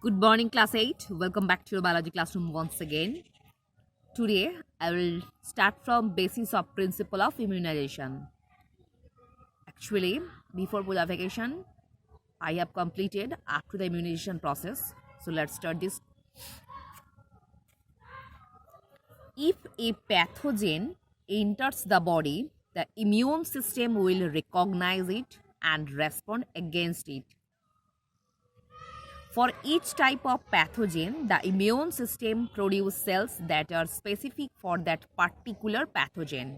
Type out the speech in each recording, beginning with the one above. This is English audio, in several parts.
Good morning, class 8. Welcome back to your biology classroom once again. Today, I will start from basis of principle of immunization. Actually, before Puja vacation, I have completed after the immunization process. So let's start this. If a pathogen enters the body, the immune system will recognize it and respond against it. For each type of pathogen, the immune system produces cells that are specific for that particular pathogen.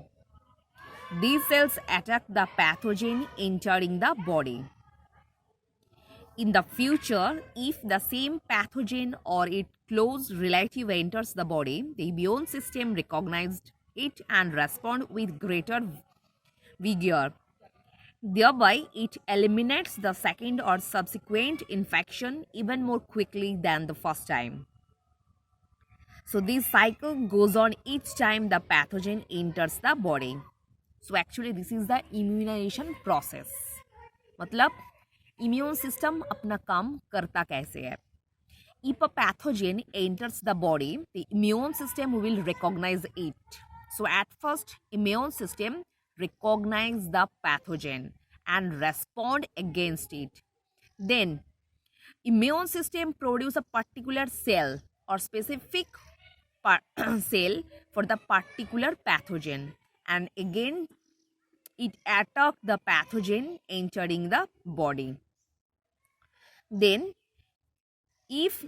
These cells attack the pathogen entering the body. In the future, if the same pathogen or its close relative enters the body, the immune system recognizes it and responds with greater vigor. Thereby, it eliminates the second or subsequent infection even more quickly than the first time. So, this cycle goes on each time the pathogen enters the body. So, actually, this is the immunization process. मतलब immune system अपना काम करता कैसे है? If a pathogen enters the body, the immune system will recognize it. So, at first, immune system recognize the pathogen and respond against it. Then, immune system produce a particular cell or specific cell for the particular pathogen, and again it attack the pathogen entering the body. Then, if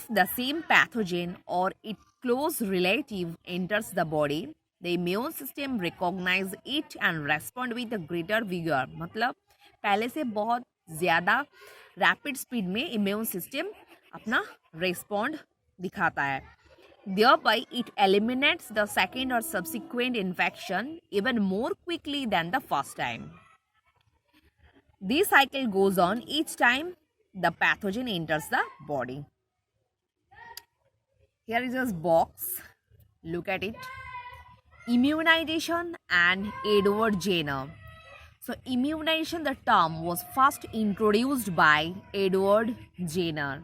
the same pathogen or its close relative enters the body, the immune system recognize it and respond with a greater vigor. मतलब पहले से बहुत ज़्यादा rapid speed में immune system अपना respond दिखाता है. Thereby, it eliminates the second or subsequent infection even more quickly than the first time. This cycle goes on each time the pathogen enters the body. Here is a box. Look at it. Immunization and Edward Jenner. So, immunization, the term was first introduced by Edward Jenner.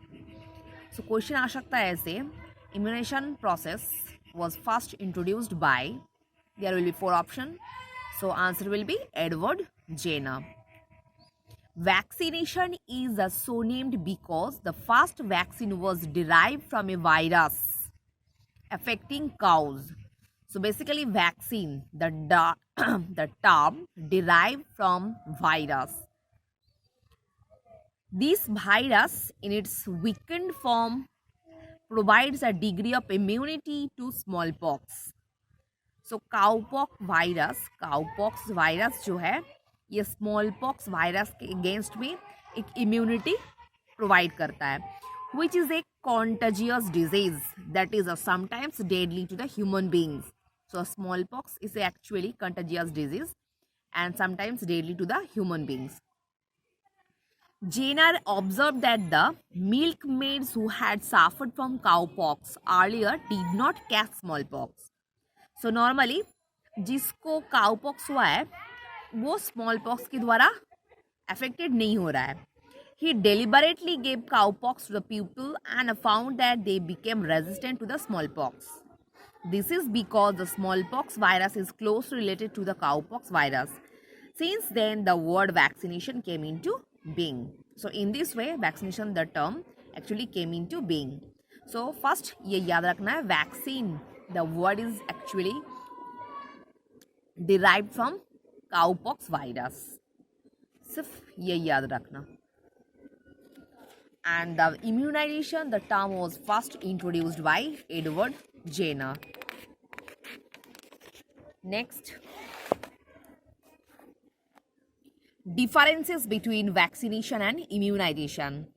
So, question आ सकता है ऐसे. Immunization process was first introduced by, there will be 4 options. So, answer will be Edward Jenner. Vaccination is so named because the first vaccine was derived from a virus affecting cows. So basically vaccine, the term derived from virus. This virus in its weakened form provides a degree of immunity to smallpox. So cowpox virus जो है ये smallpox virus के against में एक immunity provide करता है, which is a contagious disease that is sometimes deadly to the human beings. So smallpox is actually contagious disease and sometimes deadly to the human beings. Jenner observed that the milkmaids who had suffered from cowpox earlier did not catch smallpox. So normally जिसको cowpox हुआ है वो smallpox के द्वारा affected नहीं हो रहा है. He deliberately gave cowpox to the people and found that they became resistant to the smallpox. This is because the smallpox virus is closely related to the cowpox virus. Since then, the word vaccination came into being. So, in this way, vaccination, the term actually came into being. So, first, ये याद रखना है, vaccine, the word is actually derived from cowpox virus. सिर्फ ये याद रखना. And the immunization, the term was first introduced by Edward Jenner. Next, differences between vaccination and immunization.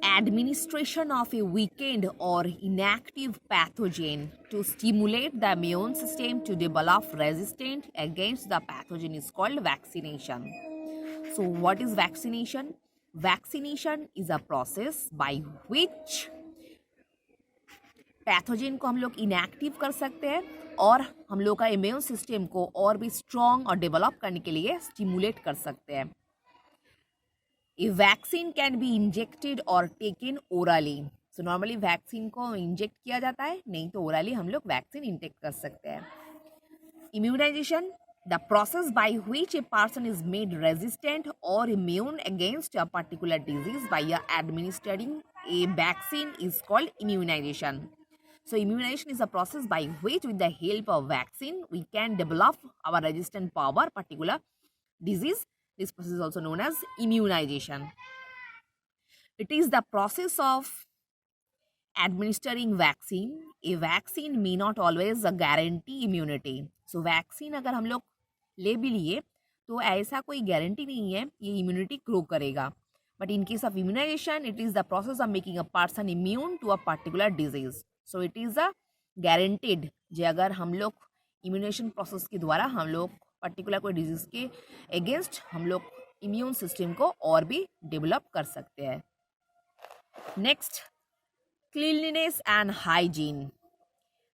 Administration of a weakened or inactive pathogen to stimulate the immune system to develop resistance against the pathogen is called vaccination. So, what is vaccination? Vaccination is a process by which pathogen को हम लोग inactive कर सकते हैं और हम लोग का इम्यून सिस्टम को और भी स्ट्रॉन्ग और डेवलप करने के लिए स्टिमुलेट कर सकते हैं. A vaccine can be injected or taken orally. So normally vaccine को इंजेक्ट किया जाता है, नहीं तो ओरली हम लोग वैक्सीन इंटेक कर सकते हैं. Immunization, the process by which a person is made resistant or immune against a particular disease by administering a vaccine is called immunization. So immunization is a process by which with the help of vaccine we can develop our resistant power particular disease. This process is also known as immunization. It is the process of administering vaccine. A vaccine may not always guarantee immunity. So vaccine अगर हम लोग ले भी लिए तो ऐसा कोई guarantee नहीं है ये इम्यूनिटी ग्रो करेगा. But in case of immunization, it is the process of making a person immune to a particular disease. So it is a guaranteed जे अगर हम लोग इम्यूनेशन प्रोसेस के द्वारा हम लोग पर्टिकुलर कोई डिजीज के अगेंस्ट हम लोग इम्यून सिस्टम को और भी डेवलप कर सकते हैं. Next, cleanliness and hygiene.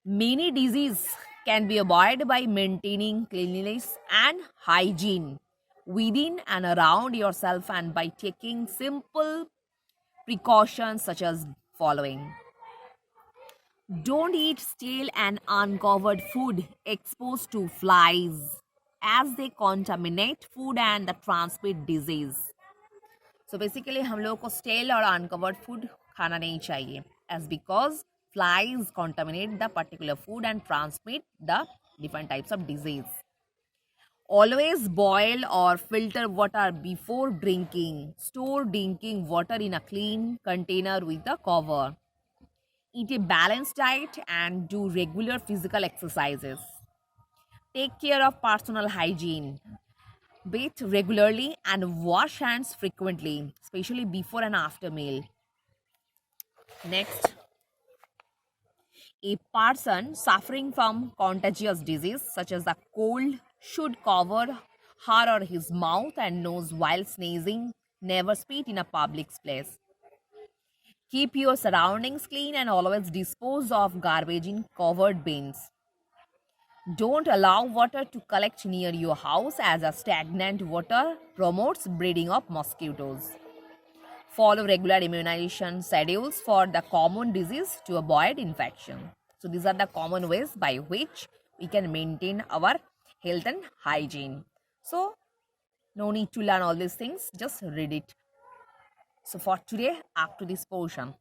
Many diseases can be avoided by maintaining cleanliness and hygiene within and around yourself and by taking simple precautions such as following. Don't eat stale and uncovered food exposed to flies as they contaminate food and transmit disease. So basically हम लोगों को stale और uncovered food खाना नहीं चाहिए as because flies contaminate the particular food and transmit the different types of disease. Always boil or filter water before drinking. Store drinking water in a clean container with a cover. Eat a balanced diet and do regular physical exercises. Take care of personal hygiene. Bathe regularly and wash hands frequently, especially before and after meal. Next, a person suffering from contagious disease such as the cold should cover her or his mouth and nose while sneezing. Never spit in a public place. Keep your surroundings clean and always dispose of garbage in covered bins. Don't allow water to collect near your house as a stagnant water promotes breeding of mosquitoes. Follow regular immunization schedules for the common disease to avoid infection. So these are the common ways by which we can maintain our health and hygiene. So no need to learn all these things, just read it. So for today, up to this portion.